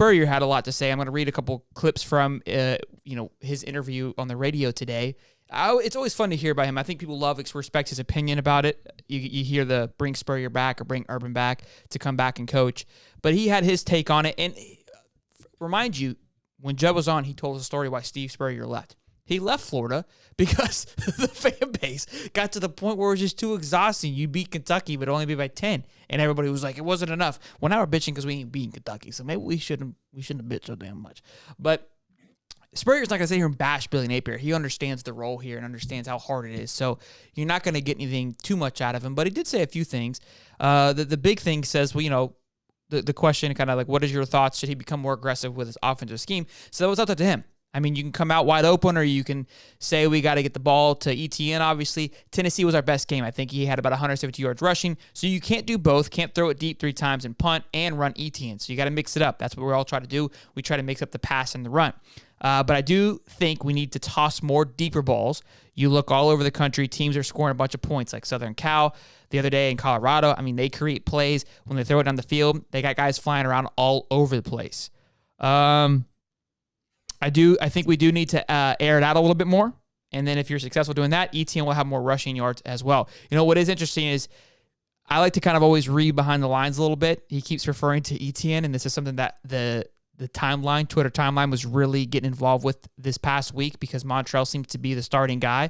Spurrier had a lot to say. I'm going to read a couple clips from his interview on the radio today. It's always fun to hear about him. I think people respect his opinion about it. You hear the bring Spurrier back or bring Urban back to come back and coach. But he had his take on it. And remind you, when Jeb was on, he told us a story why Steve Spurrier left. He left Florida because the fan base got to the point where it was just too exhausting. You beat Kentucky, but only beat by 10. And everybody was like, it wasn't enough. Well, now we're bitching because we ain't beating Kentucky. So maybe we shouldn't have bitched so damn much. But Spurrier's not going to sit here and bash Billy Napier. He understands the role here and understands how hard it is. So you're not going to get anything too much out of him. But he did say a few things. The big thing says, well, the question kind of like, what is your thoughts? Should he become more aggressive with his offensive scheme? So that was up to him. I mean, you can come out wide open or you can say we got to get the ball to ETN, obviously. Tennessee was our best game. I think he had about 170 yards rushing. So you can't do both. Can't throw it deep 3 times and punt and run ETN. So you got to mix it up. That's what we all try to do. We try to mix up the pass and the run. But I do think we need to toss more deeper balls. You look all over the country, teams are scoring a bunch of points, like Southern Cal the other day in Colorado. I mean, they create plays. When they throw it down the field, they got guys flying around all over the place. I think we do need to air it out a little bit more. And then if you're successful doing that, ETN will have more rushing yards as well. What is interesting is I like to kind of always read behind the lines a little bit. He keeps referring to ETN, and this is something that the timeline, Twitter timeline, was really getting involved with this past week because Montrell seems to be the starting guy.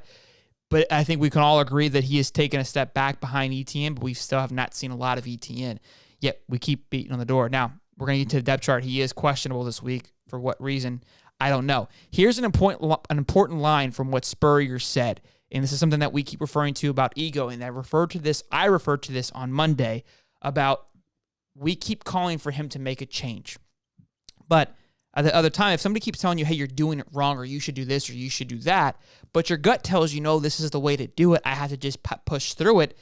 But I think we can all agree that he has taken a step back behind ETN, but we still have not seen a lot of ETN. Yet we keep beating on the door. Now, we're going to get to the depth chart. He is questionable this week. For what reason? I don't know. Here's an important line from what Spurrier said, and this is something that we keep referring to about ego, and I referred to this on Monday about we keep calling for him to make a change. But at the other time, if somebody keeps telling you, hey, you're doing it wrong, or you should do this, or you should do that, but your gut tells you, no, this is the way to do it, I have to just push through it,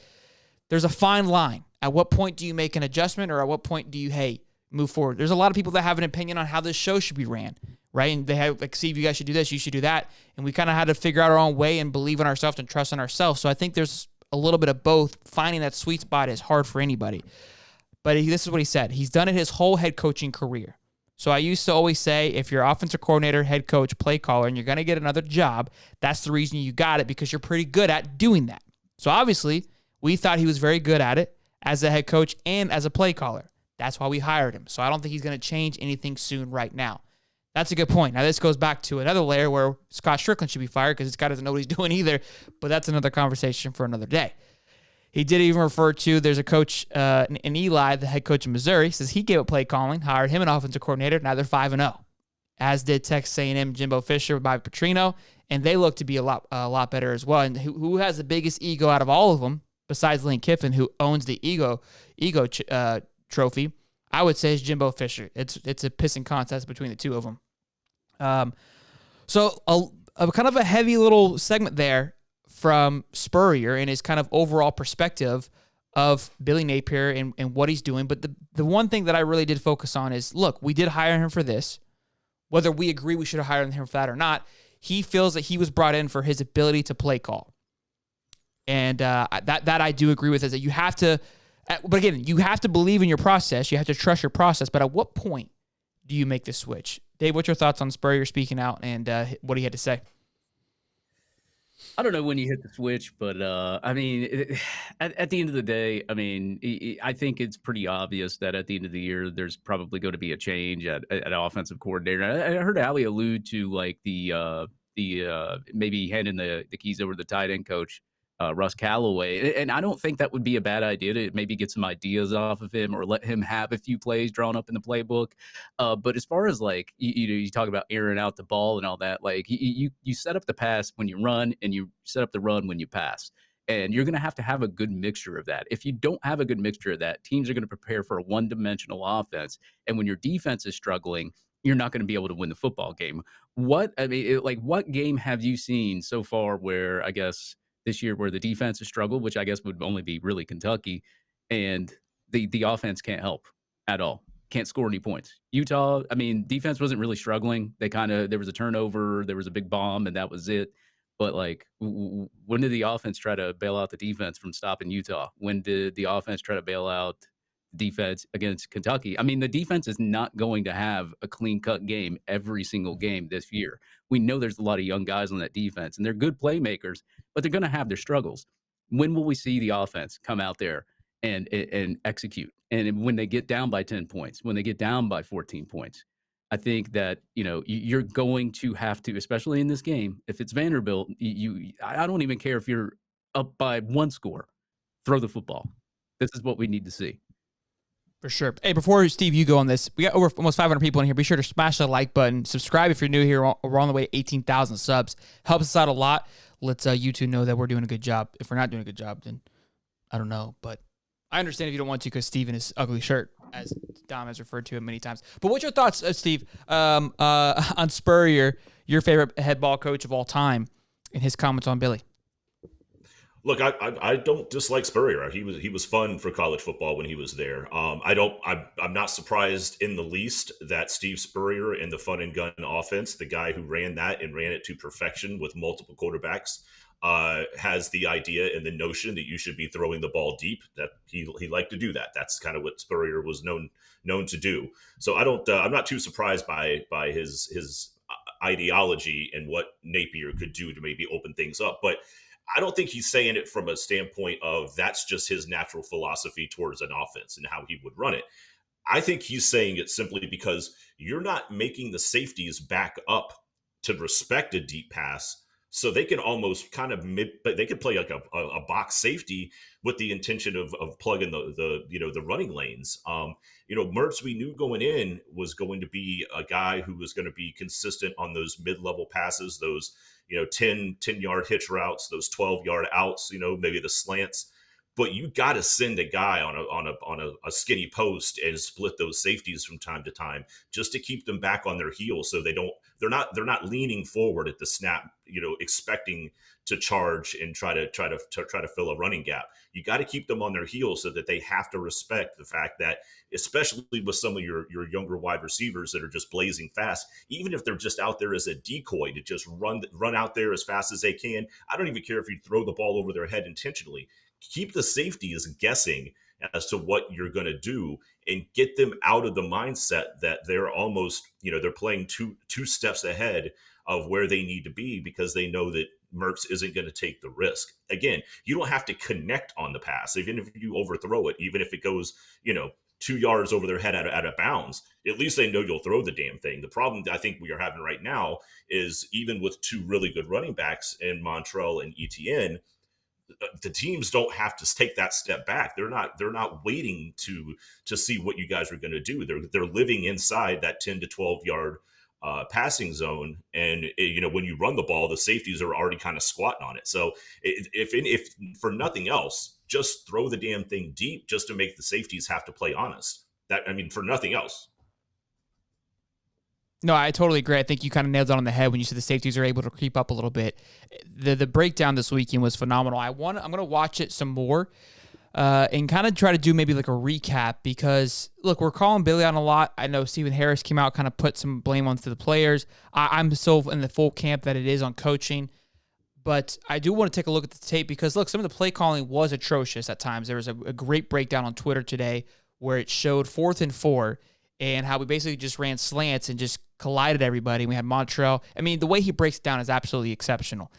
there's a fine line. At what point do you make an adjustment, or at what point do you, move forward? There's a lot of people that have an opinion on how this show should be ran, right? And they have, Steve, you guys should do this, you should do that. And we kind of had to figure out our own way and believe in ourselves and trust in ourselves. So I think there's a little bit of both. Finding that sweet spot is hard for anybody. But this is what he said. He's done it his whole head coaching career. So I used to always say, if you're offensive coordinator, head coach, play caller, and you're going to get another job, that's the reason you got it, because you're pretty good at doing that. So obviously, we thought he was very good at it as a head coach and as a play caller. That's why we hired him. So I don't think he's going to change anything soon right now. That's a good point. Now, this goes back to another layer where Scott Strickland should be fired because this guy doesn't know what he's doing either, but that's another conversation for another day. He did even refer to, there's a coach in Eli, the head coach in Missouri, says he gave up play calling, hired him an offensive coordinator. Now they're 5-0, as did Texas A&M Jimbo Fisher by Petrino, and they look to be a lot better as well. And who has the biggest ego out of all of them, besides Lane Kiffin, who owns the ego trophy, I would say is Jimbo Fisher. It's a pissing contest between the two of them. So a kind of a heavy little segment there from Spurrier and his kind of overall perspective of Billy Napier and what he's doing. But the one thing that I really did focus on is, look, we did hire him for this. Whether we agree we should have hired him for that or not, he feels that he was brought in for his ability to play call. And that I do agree with, is that you have to, but again, you have to believe in your process. You have to trust your process. But at what point do you make the switch? Dave, what's your thoughts on Spurrier speaking out and what he had to say? I don't know when you hit the switch, but I mean, at the end of the day, I mean, I think it's pretty obvious that at the end of the year, there's probably going to be a change at offensive coordinator. I heard Allie allude to like the maybe handing the keys over to the tight end coach, Russ Callaway. And I don't think that would be a bad idea to maybe get some ideas off of him or let him have a few plays drawn up in the playbook. But as far as like, you talk about airing out the ball and all that, like you set up the pass when you run and you set up the run when you pass. And you're going to have a good mixture of that. If you don't have a good mixture of that, teams are going to prepare for a one-dimensional offense. And when your defense is struggling, you're not going to be able to win the football game. What game have you seen so far where, I guess, this year where the defense has struggled, which I guess would only be really Kentucky, and the offense can't help at all, can't score any points? Utah, I mean, defense wasn't really struggling. There was a turnover, there was a big bomb, and that was it. But like, when did the offense try to bail out the defense from stopping Utah? When did the offense try to bail out defense against Kentucky. I mean, the defense is not going to have a clean-cut game every single game this year. We know there's a lot of young guys on that defense, and they're good playmakers, but they're going to have their struggles. When will we see the offense come out there and execute? And when they get down by 10 points, when they get down by 14 points, I think that, you're going to have to, especially in this game, if it's Vanderbilt, I don't even care if you're up by one score, throw the football. This is what we need to see. For sure. Hey, before Steve, you go on this, we got over almost 500 people in here. Be sure to smash the like button. Subscribe if you're new here. We're on the way to 18,000 subs. Helps us out a lot. Let's you two know that we're doing a good job. If we're not doing a good job, then I don't know. But I understand if you don't want to because Steve in his ugly shirt, as Dom has referred to it many times. But what's your thoughts, Steve, on Spurrier, your favorite head ball coach of all time, and his comments on Billy? Look, I don't dislike Spurrier. He was fun for college football when he was there. I'm not surprised in the least that Steve Spurrier in the fun and gun offense, the guy who ran that and ran it to perfection with multiple quarterbacks, has the idea and the notion that you should be throwing the ball deep. That he liked to do that. That's kind of what Spurrier was known to do. So I'm not too surprised by his ideology and what Napier could do to maybe open things up, but I don't think he's saying it from a standpoint of that's just his natural philosophy towards an offense and how he would run it. I think he's saying it simply because you're not making the safeties back up to respect a deep pass. So they can almost kind of but they could play like a box safety with the intention of plugging the running lanes. Mertz, we knew going in was going to be a guy who was going to be consistent on those mid-level passes, those 10-yard hitch routes, those 12-yard outs, maybe the slants. But you got to send a guy on a skinny post and split those safeties from time to time just to keep them back on their heels, so they're not leaning forward at the snap, expecting to charge and try to fill a running gap. You got to keep them on their heels so that they have to respect the fact that, especially with some of your younger wide receivers that are just blazing fast, even if they're just out there as a decoy to just run out there as fast as they can. I don't even care if you throw the ball over their head intentionally. Keep the safeties guessing as to what you're going to do and get them out of the mindset that they're almost, they're playing two steps ahead of where they need to be because they know that Mertz isn't going to take the risk. Again, you don't have to connect on the pass, even if you overthrow it, even if it goes, 2 yards over their head out of bounds. At least they know you'll throw the damn thing. The problem I think we are having right now is even with two really good running backs in Montrell and Etienne, the teams don't have to take that step back. They're not waiting to see what you guys are going to do. They're living inside that 10 to 12 yard passing zone, and when you run the ball, the safeties are already kind of squatting on it. So if for nothing else, just throw the damn thing deep just to make the safeties have to play honest. For nothing else. No, I totally agree. I think you kind of nailed it on the head when you said the safeties are able to creep up a little bit. The breakdown this weekend was phenomenal. I'm going to watch it some more and kind of try to do maybe like a recap because, look, we're calling Billy on a lot. I know Stephen Harris came out, kind of put some blame onto the players. I'm still in the full camp that it is on coaching. But I do want to take a look at the tape because, look, some of the play calling was atrocious at times. There was a great breakdown on Twitter today where it showed 4th and 4 and how we basically just ran slants and just collided everybody. We had Montrell. I mean, the way he breaks it down is absolutely exceptional.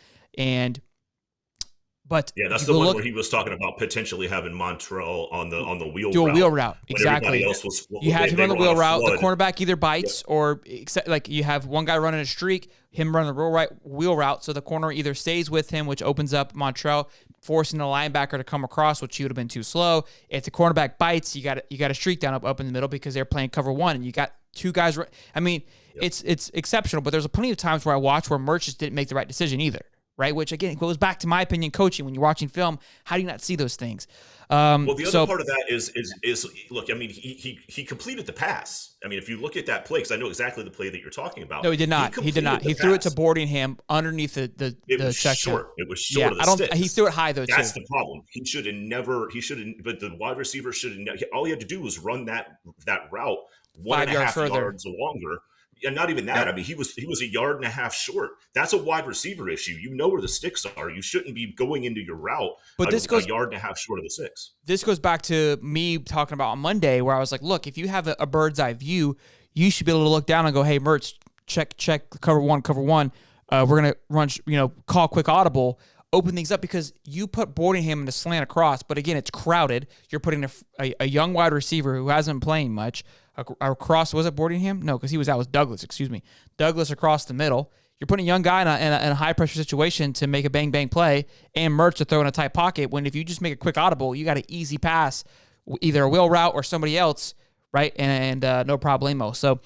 But yeah, that's the one where he was talking about potentially having Montrell on the wheel do route. A wheel route, exactly. Else was, you have him on the wheel route. The cornerback either bites or like you have one guy running a streak, him running the wheel route, so the corner either stays with him, which opens up Montrell, forcing the linebacker to come across, which he would have been too slow. If the cornerback bites, you got a streak down up in the middle because they're playing cover one, and you got two guys. I mean, it's exceptional. But there's plenty of times where I watch where Mertz just didn't make the right decision either. Right, which again goes back to my opinion, coaching. When you're watching film, how do you not see those things? Well, the other part of that is look. I mean, he completed the pass. I mean, if you look at that play, because I know exactly the play that you're talking about. No, he did not. He did not. He threw it to Boardingham underneath the It was check short. down. It was short. Of the sticks. He threw it high though. That's too. the problem. He should have never. He shouldn't. But the wide receiver should have. All he had to do was run that route 1.5 yards longer. And not even that. I mean, he was a yard and a half short. That's a wide receiver issue. You know where the sticks are. You shouldn't be going into your route But this goes a yard and a half short of the six. This goes back to me talking about on Monday where I was like, look, if you have a bird's eye view, you should be able to look down and go, hey, Mertz, check cover one. We're going to run, call quick audible, open things up, because you put Boardingham in a slant across, but again, it's crowded. You're putting a young wide receiver who hasn't been playing much across. Was it Boardingham? No, because that was Douglas, excuse me. Douglas across the middle. You're putting a young guy in a high-pressure situation to make a bang-bang play, and Mertz to throw in a tight pocket, when if you just make a quick audible, you got an easy pass, either a wheel route or somebody else, right? And no problemo. So